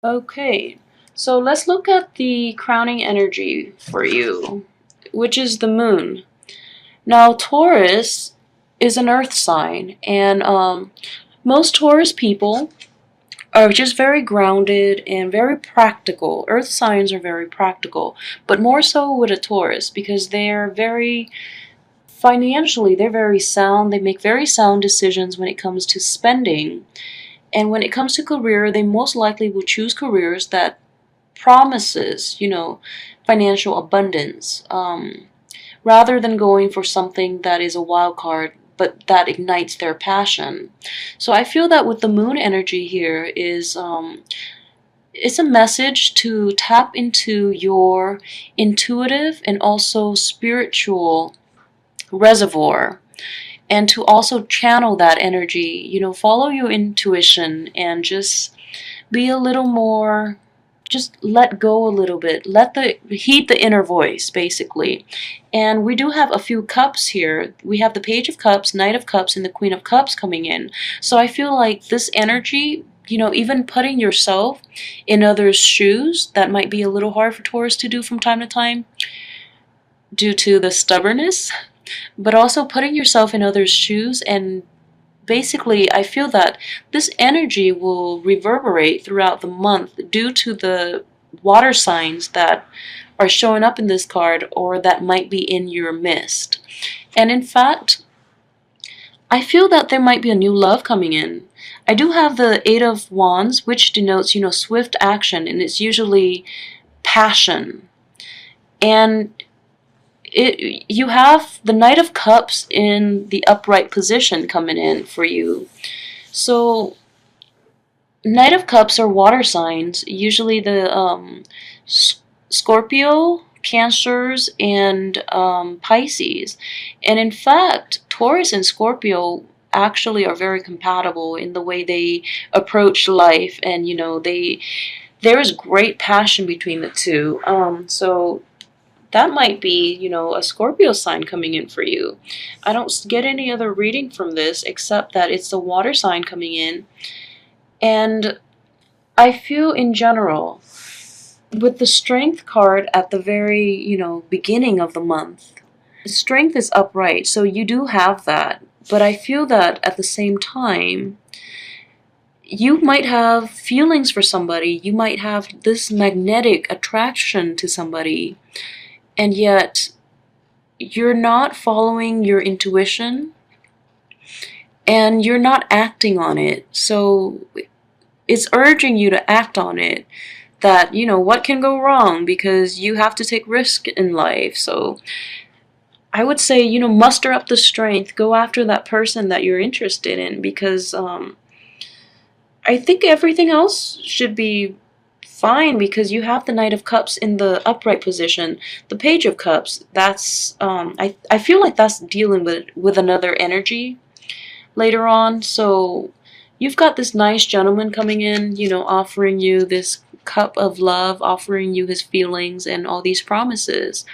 Okay, so let's look at the crowning energy for you, which is the moon. Now, Taurus is an earth sign, and most Taurus people are just very grounded and very practical. Earth signs are very practical, but more so with a Taurus because they're very financially, they're very sound. They make very sound decisions when it comes to spending. And when it comes to career, they most likely will choose careers that promises, financial abundance, rather than going for something that is a wild card but that ignites their passion. So I feel that with the moon energy here is it's a message to tap into your intuitive and also spiritual reservoir, and to also channel that energy, follow your intuition and just be a little more, just let go a little bit, let the heed the inner voice basically. And we do have a few cups here. We have the Page of Cups, Knight of Cups, and the Queen of Cups coming in. So I feel like this energy, even putting yourself in others' shoes, that might be a little hard for Taurus to do from time to time due to the stubbornness, but also putting yourself in others' shoes. And basically, I feel that this energy will reverberate throughout the month due to the water signs that are showing up in this card or that might be in your midst. And in fact, I feel that there might be a new love coming in. I do have the Eight of Wands, which denotes, swift action, and it's usually passion. And you have the Knight of Cups in the upright position coming in for you. So Knight of Cups are water signs, usually the Scorpio, Cancers, and Pisces. And in fact, Taurus and Scorpio actually are very compatible in the way they approach life, and there is great passion between the two. So that might be, a Scorpio sign coming in for you. I don't get any other reading from this except that it's the water sign coming in. And I feel in general, with the Strength card at the very, beginning of the month, Strength is upright, so you do have that. But I feel that at the same time, you might have feelings for somebody. You might have this magnetic attraction to somebody, and yet you're not following your intuition and you're not acting on it. So it's urging you to act on it, that, what can go wrong, because you have to take risk in life. So I would say, muster up the strength, go after that person that you're interested in, because I think everything else should be fine, because you have the Knight of Cups in the upright position. The Page of Cups, that's I feel like that's dealing with another energy later on. So you've got this nice gentleman coming in, offering you this cup of love, offering you his feelings and all these promises.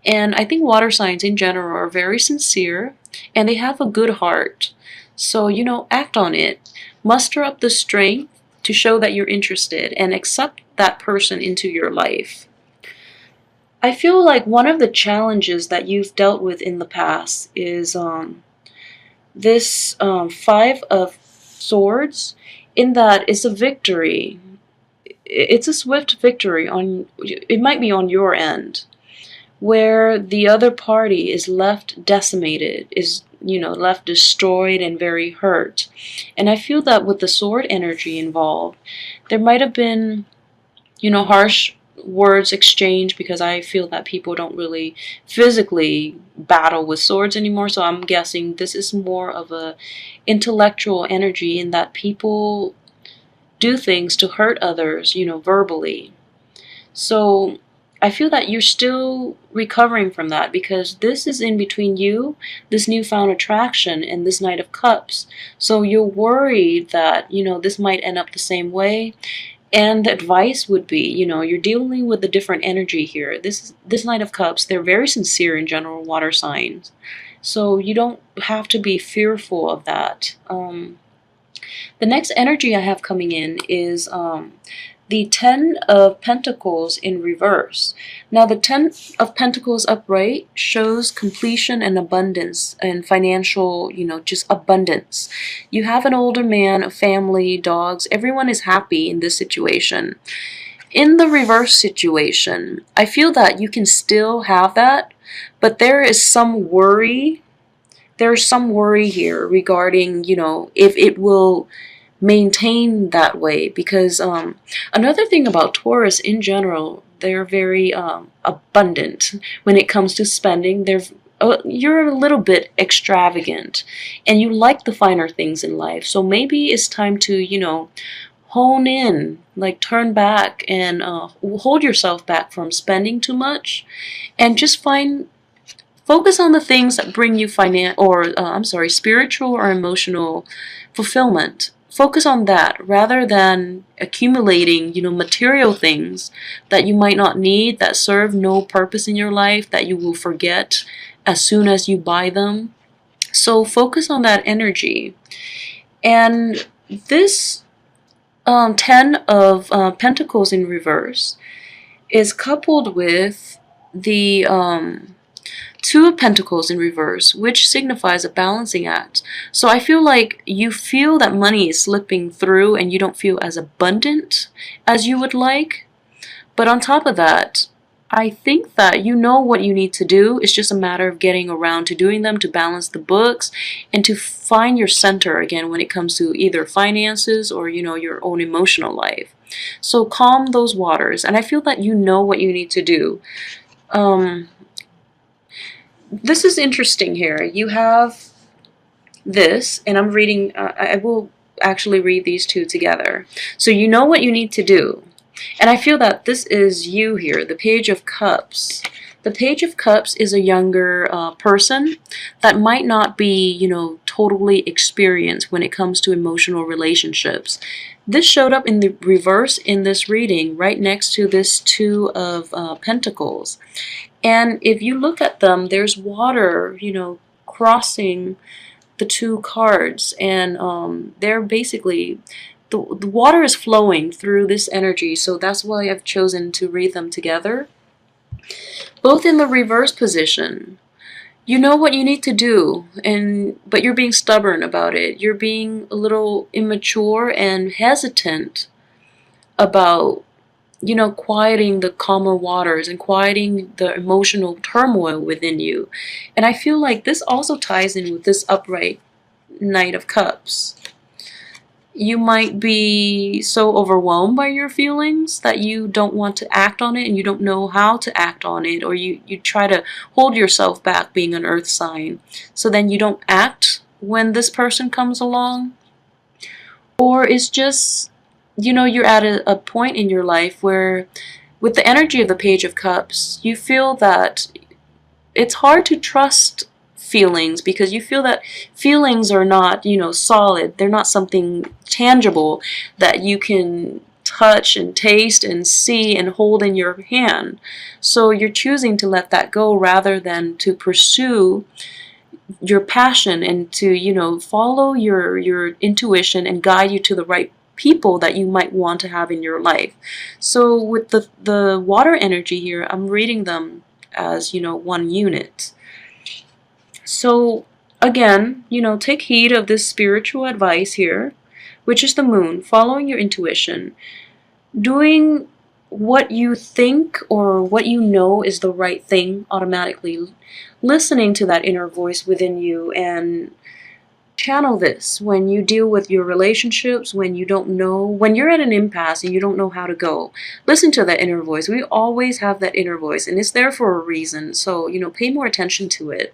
And I think water signs in general are very sincere and they have a good heart. So, act on it. Muster up the strength to show that you're interested and accept that person into your life. I feel like one of the challenges that you've dealt with in the past is this Five of Swords, in that it's a victory. It's a swift victory on, it might be on your end, where the other party is left decimated, is, left destroyed and very hurt. And I feel that with the sword energy involved, there might have been, harsh words exchanged, because I feel that people don't really physically battle with swords anymore. So I'm guessing this is more of a intellectual energy, in that people do things to hurt others, verbally. So I feel that you're still recovering from that, because this is in between you, this newfound attraction, and this Knight of Cups. So you're worried that, this might end up the same way. And the advice would be, you're dealing with a different energy here. This Knight of Cups, they're very sincere in general, water signs. So you don't have to be fearful of that. The next energy I have coming in is the Ten of Pentacles in reverse. Now the Ten of Pentacles upright shows completion and abundance and financial, just abundance. You have an older man, a family, dogs, everyone is happy in this situation. In the reverse situation, I feel that you can still have that, but there is some worry. There's some worry here regarding, if it will maintain that way. Because another thing about Taurus in general, they're very abundant when it comes to spending. You're a little bit extravagant, and you like the finer things in life. So maybe it's time to, hone in, like turn back and hold yourself back from spending too much, and just focus on the things that bring you spiritual or emotional fulfillment. Focus on that rather than accumulating, material things that you might not need, that serve no purpose in your life, that you will forget as soon as you buy them. So focus on that energy. And this Ten of Pentacles in reverse is coupled with the Two of Pentacles in reverse, which signifies a balancing act. So I feel like you feel that money is slipping through and you don't feel as abundant as you would like. But on top of that, I think that you know what you need to do. It's just a matter of getting around to doing them, to balance the books, and to find your center again when it comes to either finances or, your own emotional life. So calm those waters. And I feel that you know what you need to do. This is interesting here. You have this, and I'm reading, I will actually read these two together. So you know what you need to do. And I feel that this is you here, the Page of Cups. The Page of Cups is a younger person that might not be, totally experienced when it comes to emotional relationships. This showed up in the reverse in this reading, right next to this Two of Pentacles. And if you look at them, there's water, crossing the two cards. And they're basically, the water is flowing through this energy. So that's why I've chosen to read them together. Both in the reverse position. You know what you need to do, but you're being stubborn about it. You're being a little immature and hesitant about, quieting the calmer waters and quieting the emotional turmoil within you. And I feel like this also ties in with this upright Knight of Cups. You might be so overwhelmed by your feelings that you don't want to act on it and you don't know how to act on it, or you try to hold yourself back, being an earth sign. So then you don't act when this person comes along. Or it's just, you're at a point in your life where with the energy of the Page of Cups, you feel that it's hard to trust feelings because you feel that feelings are not, solid. They're not something tangible that you can touch and taste and see and hold in your hand. So you're choosing to let that go rather than to pursue your passion and to, follow your intuition and guide you to the right people that you might want to have in your life. So with the water energy here, I'm reading them as, one unit. So again, take heed of this spiritual advice here, which is the Moon, following your intuition, doing what you think or what you know is the right thing automatically, listening to that inner voice within you, and channel this when you deal with your relationships, when you don't know, when you're at an impasse and you don't know how to go. Listen to that inner voice. We always have that inner voice, and it's there for a reason. So, pay more attention to it.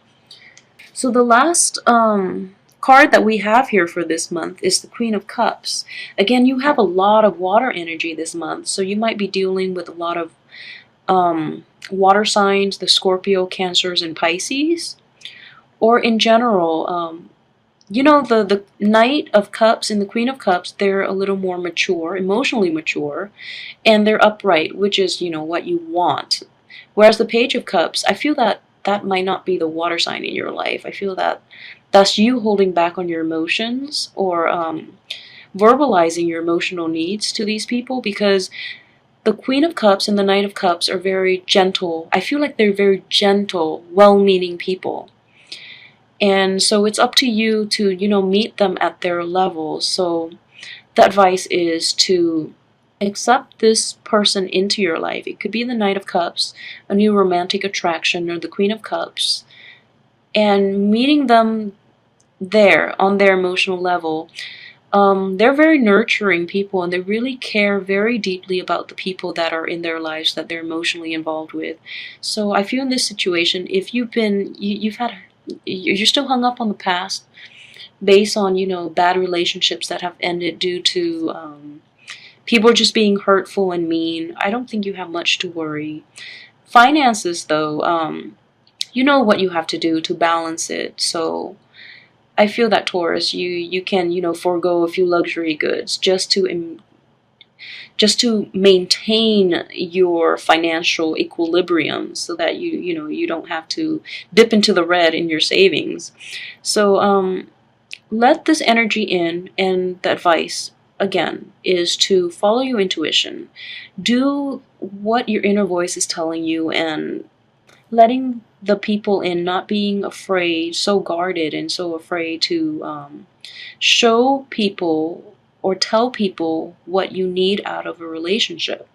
So the last card that we have here for this month is the Queen of Cups. Again, you have a lot of water energy this month, so you might be dealing with a lot of water signs, the Scorpio, Cancers, and Pisces. Or in general, the Knight of Cups and the Queen of Cups, they're a little more mature, emotionally mature, and they're upright, which is, what you want. Whereas the Page of Cups, I feel that might not be the water sign in your life. I feel that that's you holding back on your emotions, or verbalizing your emotional needs to these people, because the Queen of Cups and the Knight of Cups are very gentle. I feel like they're very gentle, well-meaning people. And so it's up to you to, meet them at their level. So the advice is to accept this person into your life. It could be the Knight of Cups, a new romantic attraction, or the Queen of Cups, and meeting them there on their emotional level. They're very nurturing people, and they really care very deeply about the people that are in their lives that they're emotionally involved with. So I feel in this situation, if you're still hung up on the past based on, bad relationships that have ended due to people just being hurtful and mean, I don't think you have much to worry. Finances, though, you know what you have to do to balance it. So I feel that, Taurus, you can, forego a few luxury goods just to maintain your financial equilibrium, so that you don't have to dip into the red in your savings. So let this energy in, and the advice again is to follow your intuition. Do what your inner voice is telling you, and letting the people in, not being afraid, so guarded and so afraid to show people or tell people what you need out of a relationship.